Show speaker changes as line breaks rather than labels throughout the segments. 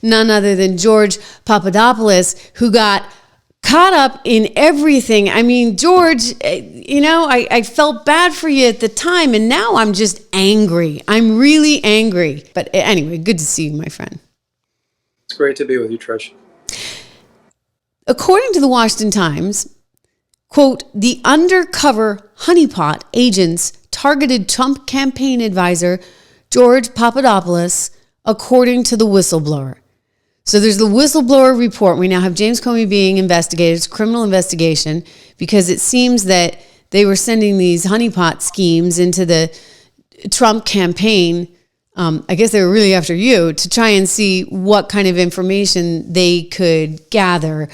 none other than George Papadopoulos, who got caught up in everything. I mean, George, I felt bad for you at the time, and now I'm just angry. I'm really angry. But anyway, good to see you, my friend.
It's great to be with you, Trish.
According to the Washington Times, quote, the undercover honeypot agents targeted Trump campaign advisor George Papadopoulos, according to the whistleblower. So there's the whistleblower report. We now have James Comey being investigated. It's a criminal investigation because it seems that they were sending these honeypot schemes into the Trump campaign. I guess they were really after you to try and see what kind of information they could gather.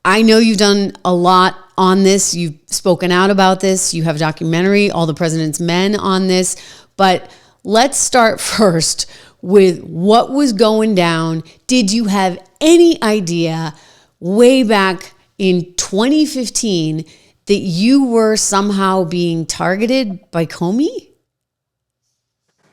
I know you've done a lot on this. You've spoken out about this. You have a documentary, All the President's Men, on this. But let's start first with what was going down. Did you have any idea way back in 2015 that you were somehow being targeted by Comey?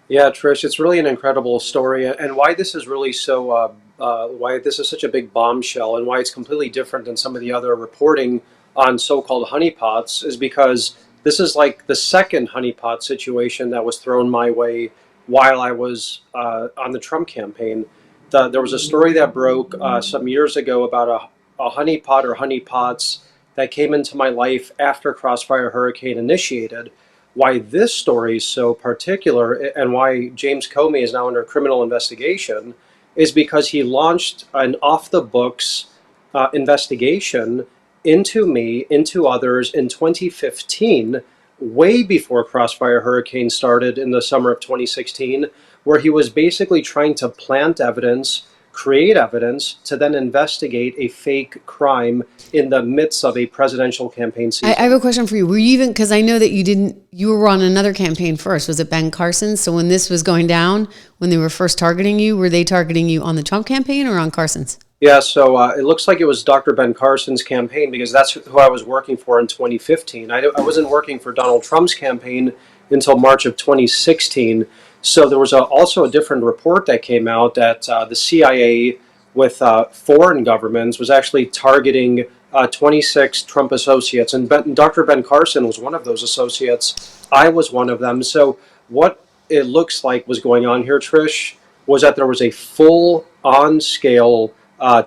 Yeah, Trish, it's really an incredible story, and why this is really so, why this is such a big bombshell, and why it's completely different than some of the other reporting on so-called honeypots is because this is like the second honeypot situation that was thrown my way while I was on the Trump campaign. There was a story that broke some years ago about a honeypot or honeypots that came into my life after Crossfire Hurricane initiated. Why this story is so particular and why James Comey is now under criminal investigation is because he launched an off-the-books investigation into me, into others in 2015, way before Crossfire Hurricane started in the summer of 2016, where he was basically trying to plant evidence, create evidence, to then investigate a fake crime in the midst of a presidential campaign season.
I have a question for you. Were you even, because I know that you were on another campaign first. Was it Ben Carson's? So when this was going down, when they were first targeting you, were they targeting you on the Trump campaign or on Carson's?
Yeah, so it looks like it was Dr. Ben Carson's campaign because that's who I was working for in 2015. I wasn't working for Donald Trump's campaign until March of 2016. So there was also a different report that came out that the CIA with foreign governments was actually targeting 26 Trump associates. And Dr. Ben Carson was one of those associates. I was one of them. So what it looks like was going on here, Trish, was that there was a full on-scale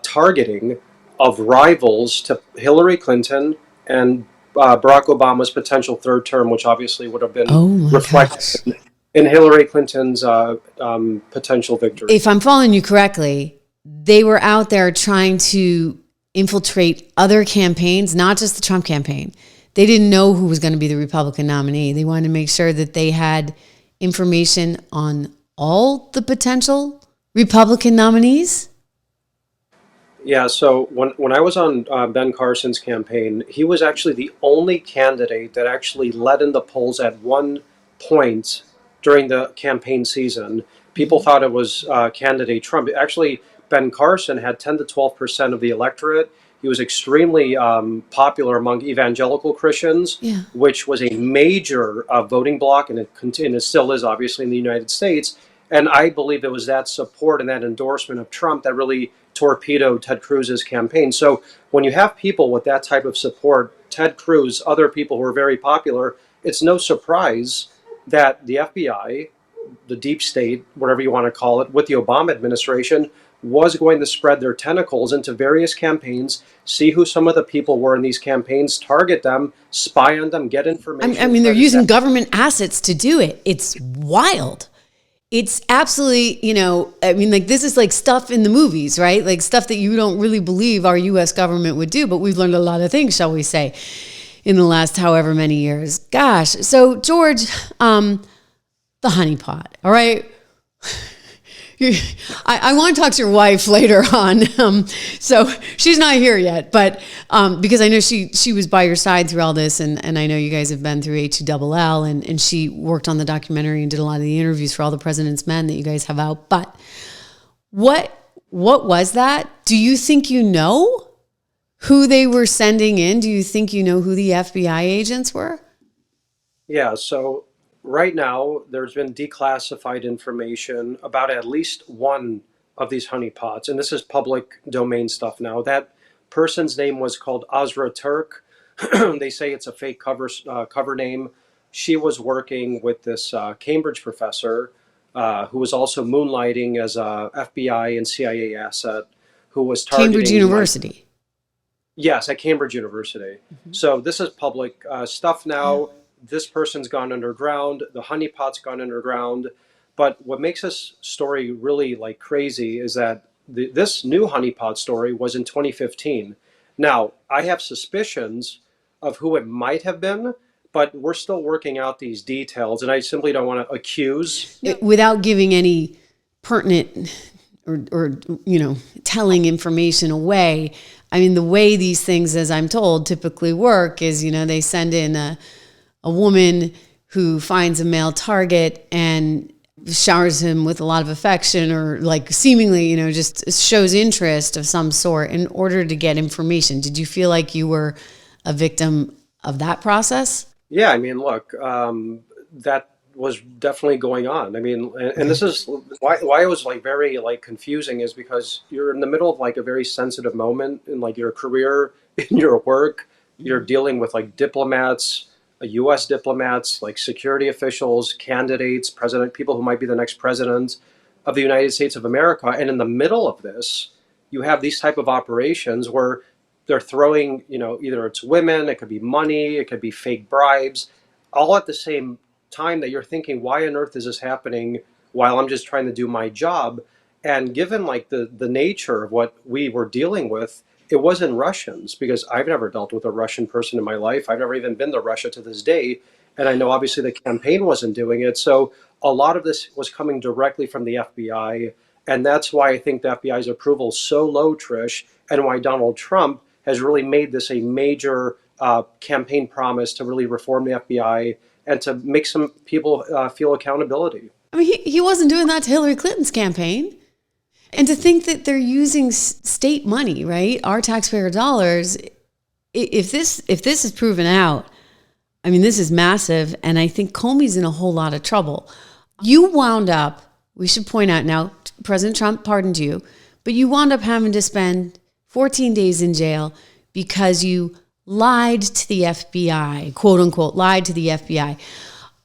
targeting of rivals to Hillary Clinton and Barack Obama's potential third term, which obviously would have been reflected in Hillary Clinton's potential victory.
If I'm following you correctly, they were out there trying to infiltrate other campaigns, not just the Trump campaign. They didn't know who was going to be the Republican nominee. They wanted to make sure that they had information on all the potential Republican nominees.
Yeah, so when I was on Ben Carson's campaign, he was actually the only candidate that actually led in the polls at one point during the campaign season. People thought it was candidate Trump. Actually, Ben Carson had 10 to 12% of the electorate. He was extremely popular among evangelical Christians, which was a major voting bloc, and it still is, obviously, in the United States. And I believe it was that support and that endorsement of Trump that really torpedoed Ted Cruz's campaign. So when you have people with that type of support, Ted Cruz, other people who are very popular, it's no surprise that the FBI, the deep state, whatever you want to call it, with the Obama administration, was going to spread their tentacles into various campaigns, see who some of the people were in these campaigns, target them, spy on them, get information.
I mean, they're using government assets to do it. It's wild. It's absolutely, this is like stuff in the movies, right? Like stuff that you don't really believe our U.S. government would do, but we've learned a lot of things, shall we say, in the last however many years. Gosh. So, George, the honeypot, all right? I want to talk to your wife later on. So she's not here yet, but because I know she was by your side through all this, and I know you guys have been through H2LL, and she worked on the documentary and did a lot of the interviews for All the President's Men that you guys have out. But what was that? Do you think you know who they were sending in? Do you think you know who the FBI agents were?
Yeah, so right now, there's been declassified information about at least one of these honeypots, and this is public domain stuff now. That person's name was called Azra Turk. They say it's a fake cover name. She was working with this Cambridge professor who was also moonlighting as a FBI and CIA asset, who was targeting
Cambridge University.
Yes, at Cambridge University. Mm-hmm. So this is public stuff now. This person's gone underground. The honeypot's gone underground. But what makes this story really like crazy is that this new honeypot story was in 2015. Now, I have suspicions of who it might have been, but we're still working out these details, and I simply don't want to accuse.
Without giving any pertinent or telling information away. I mean, the way these things, as I'm told, typically work is, they send in a woman who finds a male target and showers him with a lot of affection, or like seemingly, just shows interest of some sort in order to get information. Did you feel like you were a victim of that process?
Yeah, I mean, look, that was definitely going on. I mean, and this is why it was like very like confusing, is because you're in the middle of like a very sensitive moment in like your career, in your work. You're dealing with like diplomats, U.S. diplomats, like security officials, candidates, president, people who might be the next president of the United States of America. And in the middle of this, you have these type of operations where they're throwing, either it's women, it could be money, it could be fake bribes, all at the same time that you're thinking, why on earth is this happening while I'm just trying to do my job? And given like the nature of what we were dealing with, it wasn't Russians, because I've never dealt with a Russian person in my life. I've never even been to Russia to this day. And I know obviously the campaign wasn't doing it. So a lot of this was coming directly from the FBI. And that's why I think the FBI's approval is so low, Trish, and why Donald Trump has really made this a major campaign promise to really reform the FBI and to make some people feel accountability.
I mean, he wasn't doing that to Hillary Clinton's campaign. And to think that they're using state money, right? Our taxpayer dollars. If this is proven out, I mean, this is massive. And I think Comey's in a whole lot of trouble. You wound up, we should point out now, President Trump pardoned you, but you wound up having to spend 14 days in jail because you lied to the FBI, quote unquote, lied to the FBI.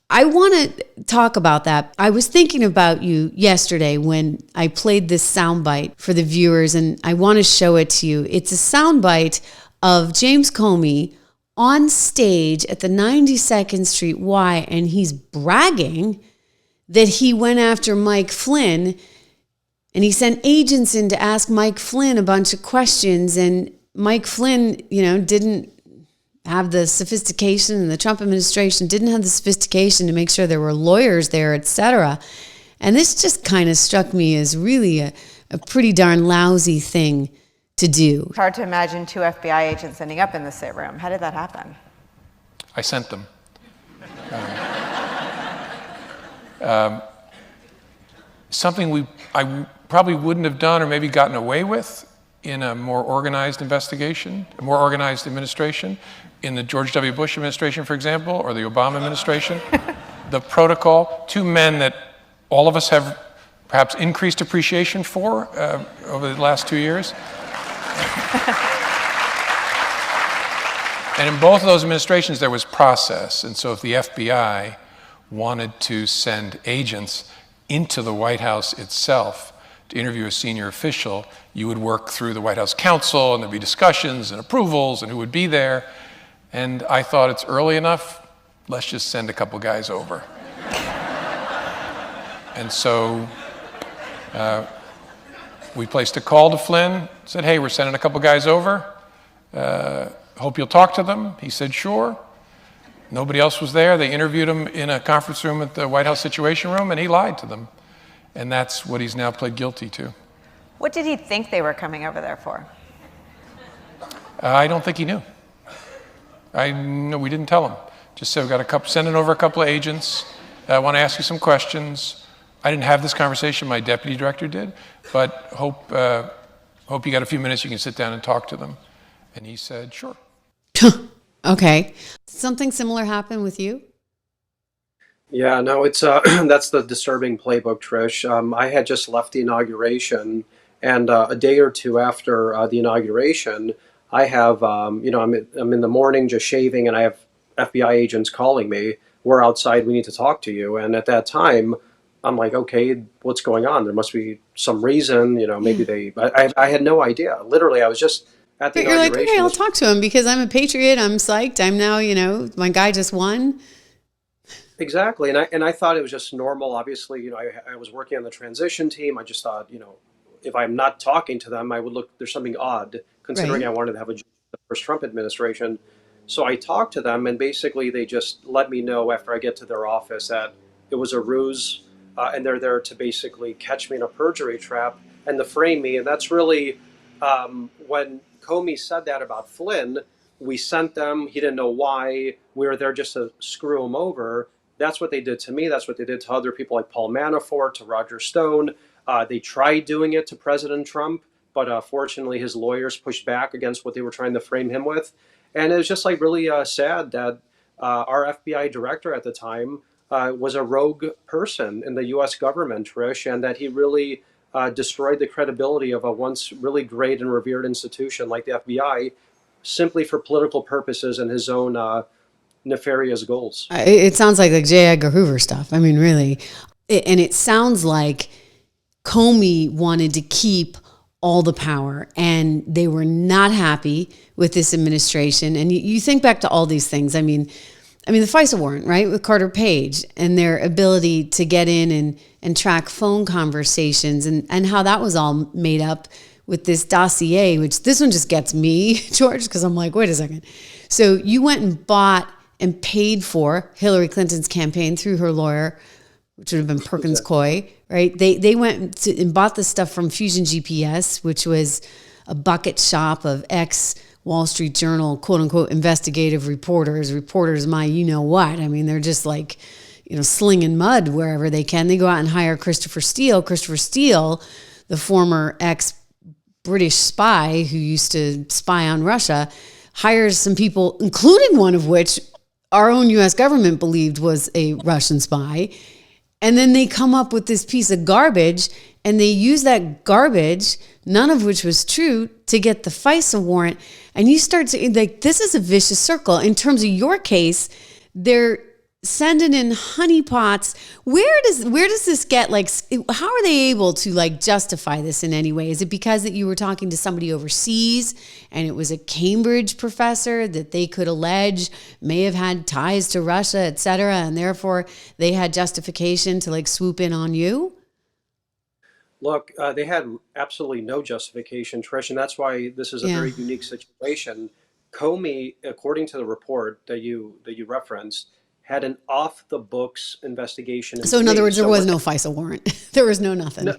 I want to talk about that. I was thinking about you yesterday when I played this soundbite for the viewers, and I want to show it to you. It's a soundbite of James Comey on stage at the 92nd Street Y, and he's bragging that he went after Mike Flynn, and he sent agents in to ask Mike Flynn a bunch of questions, and Mike Flynn, didn't have the sophistication, and the Trump administration didn't have the sophistication to make sure there were lawyers there, etc. And this just kind of struck me as really a pretty darn lousy thing to do.
It's hard to imagine two FBI agents ending up in the same room. How did that happen?
I sent them. Something I probably wouldn't have done or maybe gotten away with in a more organized investigation, a more organized administration, in the George W. Bush administration, for example, or the Obama administration. The protocol, two men that all of us have perhaps increased appreciation for over the last 2 years. And in both of those administrations, there was process. And so if the FBI wanted to send agents into the White House itself to interview a senior official, you would work through the White House counsel, and there'd be discussions and approvals and who would be there. And I thought, it's early enough, let's just send a couple guys over. And so we placed a call to Flynn, said, hey, we're sending a couple guys over. Hope you'll talk to them. He said, sure. Nobody else was there. They interviewed him in a conference room at the White House Situation Room, and he lied to them. And that's what he's now pled guilty to.
What did he think they were coming over there for?
I don't think he knew. No, we didn't tell him. Just said, we got sending over a couple of agents. I want to ask you some questions. I didn't have this conversation. My deputy director did. But hope you got a few minutes. You can sit down and talk to them. And he said, sure.
Okay. Something similar happened with you?
Yeah, no, it's that's the disturbing playbook, Trish. I had just left the inauguration, And a day or two after the inauguration, I have, I'm in the morning just shaving, and I have FBI agents calling me. We're outside. We need to talk to you. And at that time, I'm like, okay, what's going on? There must be some reason, maybe I had no idea. Literally, I was just at the
But you're like,
inauguration.
okay, I'll talk to him because I'm a patriot. I'm psyched. I'm now, my guy just won.
Exactly. And I thought it was just normal. Obviously, I was working on the transition team. I just thought, if I'm not talking to them, I would look, there's something odd considering
Right.
I wanted to have a job in the first Trump administration. So I talked to them, and basically they just let me know after I get to their office that it was a ruse, and they're there to basically catch me in a perjury trap and to frame me. And that's really when Comey said that about Flynn. We sent them. He didn't know why. We were there just to screw him over. That's what they did to me. That's what they did to other people like Paul Manafort, to Roger Stone. They tried doing it to President Trump, but fortunately his lawyers pushed back against what they were trying to frame him with. And it was just like really sad that our FBI director at the time was a rogue person in the U.S. government, Trish, and that he really destroyed the credibility of a once really great and revered institution like the FBI simply for political purposes and his own nefarious goals.
It sounds like J. Edgar Hoover stuff. I mean, really. And it sounds like Comey wanted to keep all the power, and they were not happy with this administration. And you think back to all these things. I mean, the FISA warrant, right, with Carter Page and their ability to get in and track phone conversations and how that was all made up with this dossier, which this one just gets me, George, because I'm like, wait a second. So you went and bought and paid for Hillary Clinton's campaign through her lawyer, which would have been Perkins Coie, right? They went and bought this stuff from Fusion GPS, which was a bucket shop of ex-Wall Street Journal, quote unquote, investigative reporters, my you-know-what. I mean, they're just like, slinging mud wherever they can. They go out and hire Christopher Steele. Christopher Steele, the former ex-British spy who used to spy on Russia, hires some people, including one of which our own U.S. government believed was a Russian spy. And then they come up with this piece of garbage, and they use that garbage, none of which was true, to get the FISA warrant. And you start to, like, this is a vicious circle. In terms of your case, they're sending in honeypots. Where does this get, like, how are they able to, like, justify this in any way? Is it because that you were talking to somebody overseas and it was a Cambridge professor that they could allege may have had ties to Russia, et cetera, and therefore they had justification to, like, swoop in on you?
Look, they had absolutely no justification, Trish, and that's why this is a very unique situation. Comey, according to the report that you referenced, had an off-the-books investigation.
So in other words, there was no FISA warrant. There was no nothing.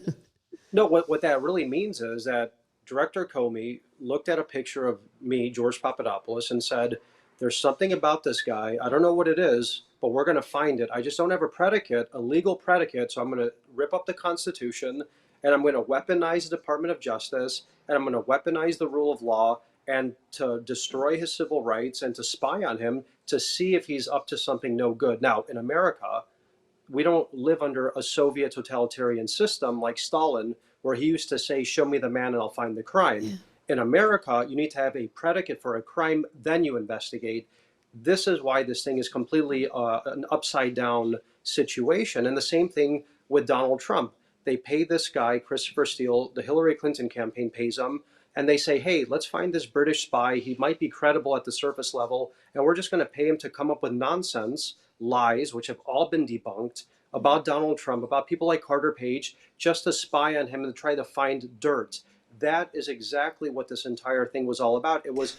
No, what that really means is that Director Comey looked at a picture of me, George Papadopoulos, and said, there's something about this guy. I don't know what it is, but we're going to find it. I just don't have a predicate, a legal predicate, so I'm going to rip up the Constitution, and I'm going to weaponize the Department of Justice, and I'm going to weaponize the rule of law, and to destroy his civil rights and to spy on him to see if he's up to something no good. Now, in America, we don't live under a Soviet totalitarian system like Stalin, where he used to say, show me the man and I'll find the crime. Yeah. In America, you need to have a predicate for a crime, then you investigate. This is why this thing is completely an upside down situation. And the same thing with Donald Trump. They pay this guy, Christopher Steele, the Hillary Clinton campaign pays him, and they say, hey, let's find this British spy. He might be credible at the surface level, and we're just going to pay him to come up with nonsense, lies, which have all been debunked, about Donald Trump, about people like Carter Page, just to spy on him and try to find dirt. That is exactly what this entire thing was all about. It was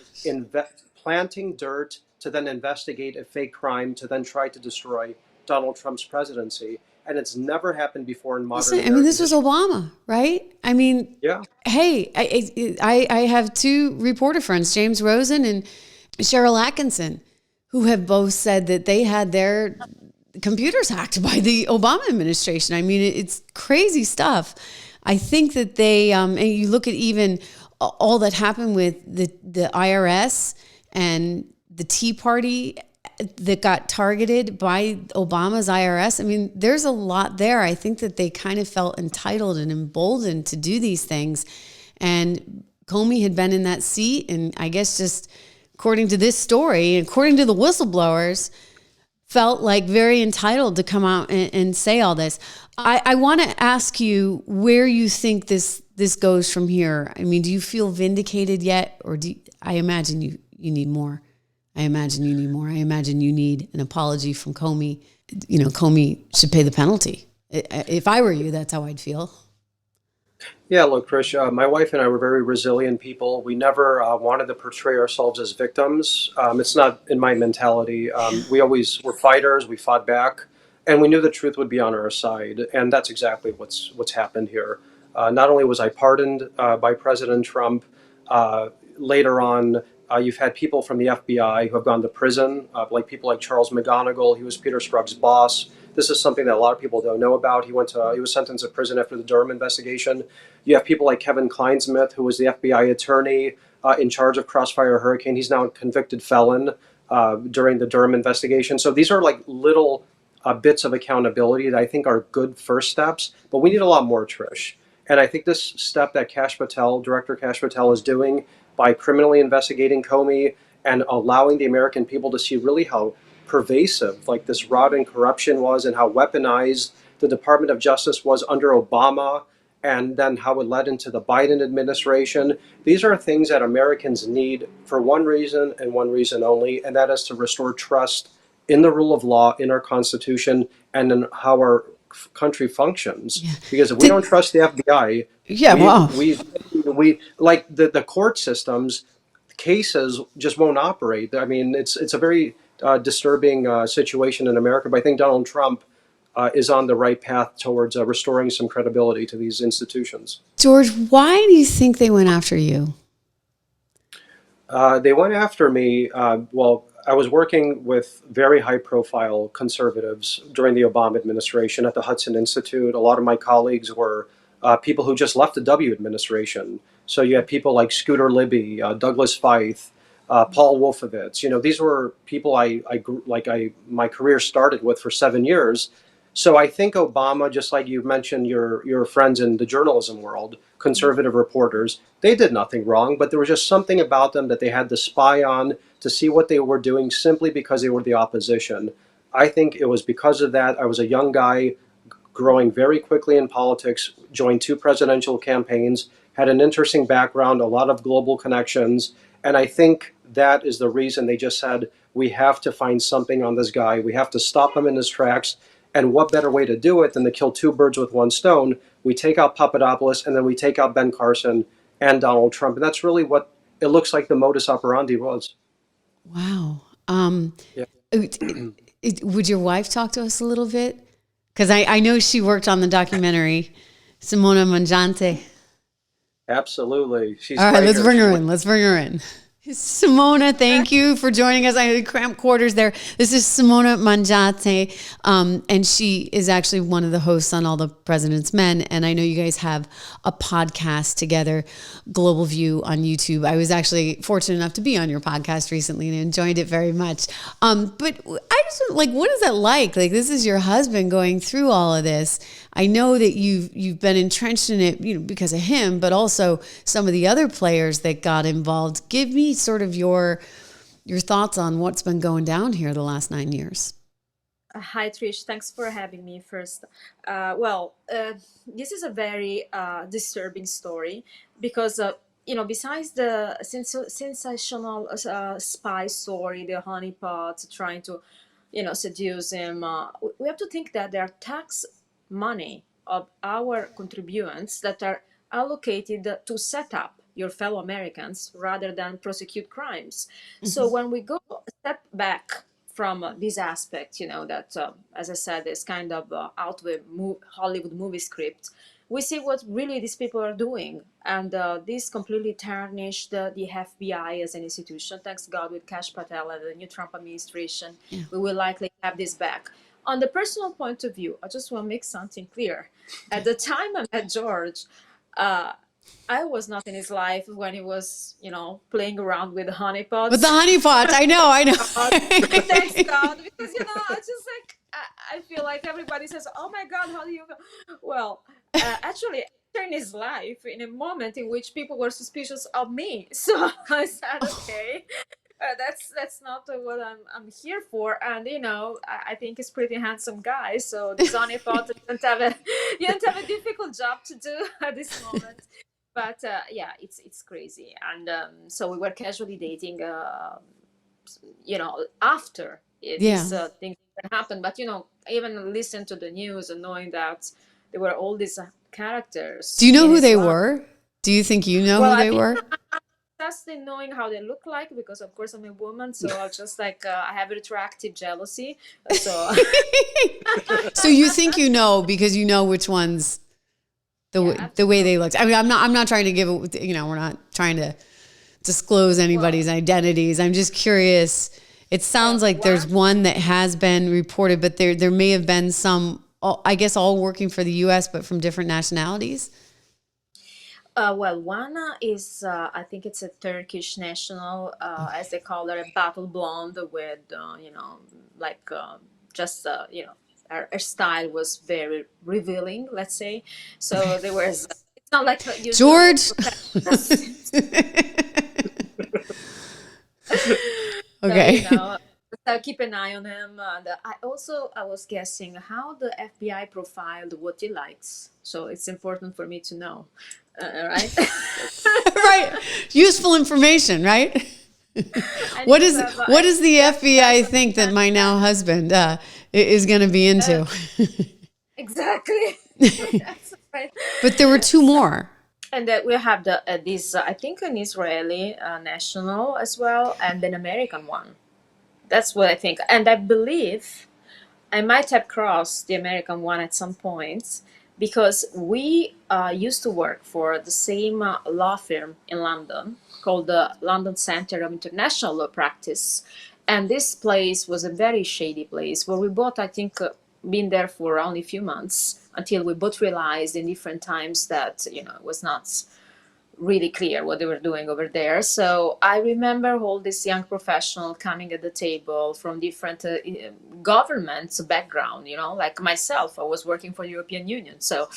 planting dirt to then investigate a fake crime, to then try to destroy Donald Trump's presidency. And it's never happened before in modern American
this was Obama, right? I mean,
yeah.
Hey, I have two reporter friends, James Rosen and Cheryl Atkinson, who have both said that they had their computers hacked by the Obama administration. I mean, it's crazy stuff. I think that they, and you look at even all that happened with the IRS and the Tea Party that got targeted by Obama's IRS. I mean, there's a lot there. I think that they kind of felt entitled and emboldened to do these things. And Comey had been in that seat, and I guess just according to this story, according to the whistleblowers, felt like very entitled to come out and say all this. I want to ask you where you think this goes from here. I mean, do you feel vindicated yet? Or I imagine you need more. I imagine you need more. I imagine you need an apology from Comey. You know, Comey should pay the penalty. If I were you, that's how I'd feel.
Yeah, look, Trish, my wife and I were very resilient people. We never wanted to portray ourselves as victims. It's not in my mentality. We always were fighters. We fought back, and we knew the truth would be on our side. And that's exactly what's happened here. Not only was I pardoned by President Trump, later on, you've had people from the FBI who have gone to prison, like people like Charles McGonigal. He was Peter Strzok's boss. This is something that a lot of people don't know about. He was sentenced to prison after the Durham investigation. You have people like Kevin Kleinsmith, who was the FBI attorney in charge of Crossfire Hurricane. He's now a convicted felon during the Durham investigation. So these are like little bits of accountability that I think are good first steps, but we need a lot more, Trish. And I think this step that Director Kash Patel is doing by criminally investigating Comey and allowing the American people to see really how pervasive like this rotten corruption was and how weaponized the Department of Justice was under Obama, and then how it led into the Biden administration. These are things that Americans need for one reason and one reason only, and that is to restore trust in the rule of law, in our Constitution, and in how our country functions. Yeah. Because if we don't trust the FBI, we like the court systems, cases just won't operate. I mean, it's a very disturbing situation in America, but I think Donald Trump is on the right path towards restoring some credibility to these institutions.
George, why do you think they went after you?
They went after me. Well, I was working with very high-profile conservatives during the Obama administration at the Hudson Institute. A lot of my colleagues were people who just left the W administration. So you had people like Scooter Libby, Douglas Feith, Paul Wolfowitz. You know, these were people my career started with for 7 years. So I think Obama, just like you mentioned, your friends in the journalism world, conservative reporters, they did nothing wrong, but there was just something about them that they had to spy on to see what they were doing simply because they were the opposition. I think it was because of that. I was a young guy growing very quickly in politics, joined 2 presidential campaigns, had an interesting background, a lot of global connections, and I think that is the reason they just said, we have to find something on this guy. We have to stop him in his tracks. And what better way to do it than to kill 2 birds with 1 stone? We take out Papadopoulos, and then we take out Ben Carson and Donald Trump. And that's really what it looks like the modus operandi was.
Wow.
Yeah.
Would your wife talk to us a little bit? Because I know she worked on the documentary, Simona Mangiante.
Absolutely. She's
all right, let's bring her in. Let's bring her in. Simona, thank you for joining us. I had cramped quarters there. This is Simona Mangiante, and she is actually one of the hosts on All the President's Men. And I know you guys have a podcast together, Global View on YouTube. I was actually fortunate enough to be on your podcast recently and enjoyed it very much. But I just what is that like? Like, this is your husband going through all of this. I know that you've been entrenched in it, because of him, but also some of the other players that got involved. Give me sort of your thoughts on what's been going down here the last 9 years.
Hi, Trish. Thanks for having me first. This is a very disturbing story because, besides the sensational spy story, the honeypots trying to, seduce him, we have to think that there are tax money of our contribuents that are allocated to set up your fellow Americans rather than prosecute crimes. Mm-hmm. So when we go a step back from this aspect, that, as I said, is kind of out of a Hollywood movie script, we see what really these people are doing. And this completely tarnished the FBI as an institution. Thanks God, with Kash Patel and the new Trump administration, we will likely have this back. On the personal point of view, I just want to make something clear. At the time I met George, I was not in his life when he was, playing around with honeypots.
With the honeypots, I know.
Thanks God, because I just like I feel like everybody says, "Oh my God, how do you?" Well, actually, in his life, in a moment in which people were suspicious of me, so I said, "Okay, that's not what I'm here for." And I think he's pretty handsome guy. So this honeypot you don't have a difficult job to do at this moment. But yeah, it's crazy. And so we were casually dating. After these things happened. But I even listened to the news and knowing that there were all these characters.
Do you know
in
who
his
they
life.
were? Do you think you know who they were?
Just in knowing how they look like, because of course I'm a woman, so I just like I have retroactive jealousy. So
So you think you know because you know which ones the way they looked. I mean, I'm not trying to give it. We're not trying to disclose anybody's identities. I'm just curious. It sounds like there's one that has been reported, but there may have been some. I guess all working for the U.S. but from different nationalities.
Well, one is, I think it's a Turkish national, as they call her, a battle blonde with, her style was very revealing, let's say. So there was, it's not like
George. Okay.
So, keep an eye on him. And I was guessing how the FBI profiled what he likes. So it's important for me to know. Right?
Right. Useful information, right? What does the FBI think that my now husband is going to be into?
Exactly. That's right.
But there were two more.
And we have this, I think, an Israeli national as well, and an American one. That's what I think. And I believe I might have crossed the American one at some point, because we used to work for the same law firm in London called the London Center of International Law Practice. And this place was a very shady place where we both, I think, been there for only a few months until we both realized in different times that, it was not really clear what they were doing over there. So I remember all this young professional coming at the table from different governments background, like myself, I was working for the European Union. So,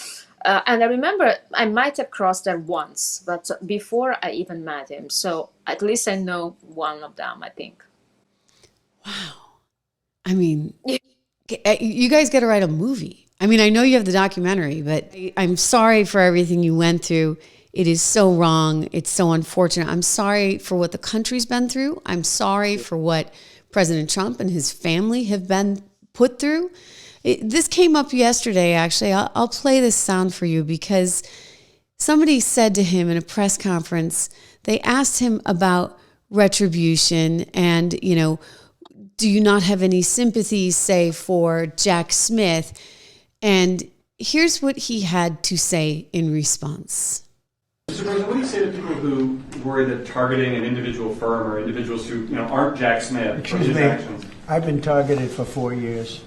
and I remember I might have crossed there once, but before I even met him. So at least I know one of them, I think.
Wow. I mean, you guys got to write a movie. I mean, I know you have the documentary, but I'm sorry for everything you went through. It is so wrong. It's so unfortunate. I'm sorry for what the country's been through. I'm sorry for what President Trump and his family have been put through. This came up yesterday, actually. I'll play this sound for you because somebody said to him in a press conference, they asked him about retribution and, do you not have any sympathy, say, for Jack Smith? And here's what he had to say in response.
Mr. President, what do you say to people who worry that targeting an individual firm or individuals who aren't Jack Smith for his actions?
I've been targeted for 4 years,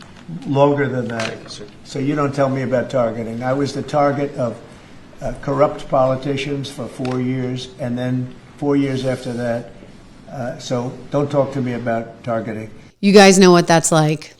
longer than that. So you don't tell me about targeting. I was the target of corrupt politicians for 4 years, and then 4 years after that. So don't talk to me about targeting.
You guys know what that's like.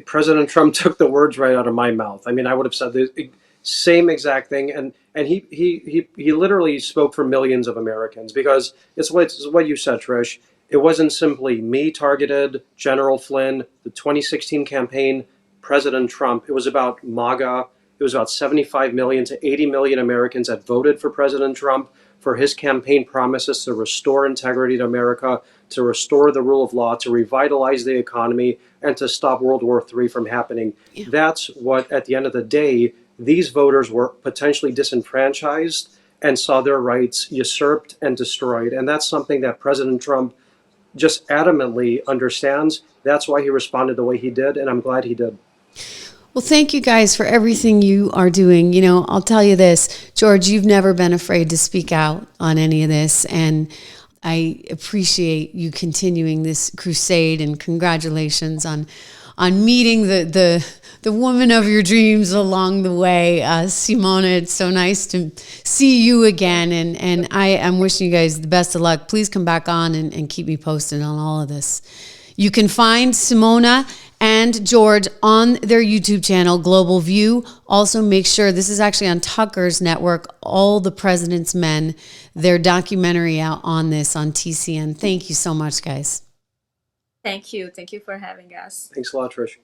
President Trump took the words right out of my mouth. I mean, I would have said the same exact thing, and he literally spoke for millions of Americans, because it's what you said, Trish. It wasn't simply me targeted, General Flynn, the 2016 campaign, President Trump. It was about MAGA. It was about 75 million to 80 million Americans that voted for President Trump for his campaign promises to restore integrity to America, to restore the rule of law, to revitalize the economy, and to stop World War III from happening. Yeah. That's what, at the end of the day, these voters were potentially disenfranchised and saw their rights usurped and destroyed. And that's something that President Trump just adamantly understands. That's why he responded the way he did, and I'm glad he did.
Well, thank you guys for everything you are doing. I'll tell you this, George, you've never been afraid to speak out on any of this, and I appreciate you continuing this crusade, and congratulations on meeting the the woman of your dreams along the way. Simona, it's so nice to see you again. And I am wishing you guys the best of luck. Please come back on and keep me posted on all of this. You can find Simona and George on their YouTube channel, Global View. Also, make sure, this is actually on Tucker's network, All the President's Men, their documentary out on this on TCN. Thank you so much, guys.
Thank you. Thank you for having us.
Thanks a lot, Trish.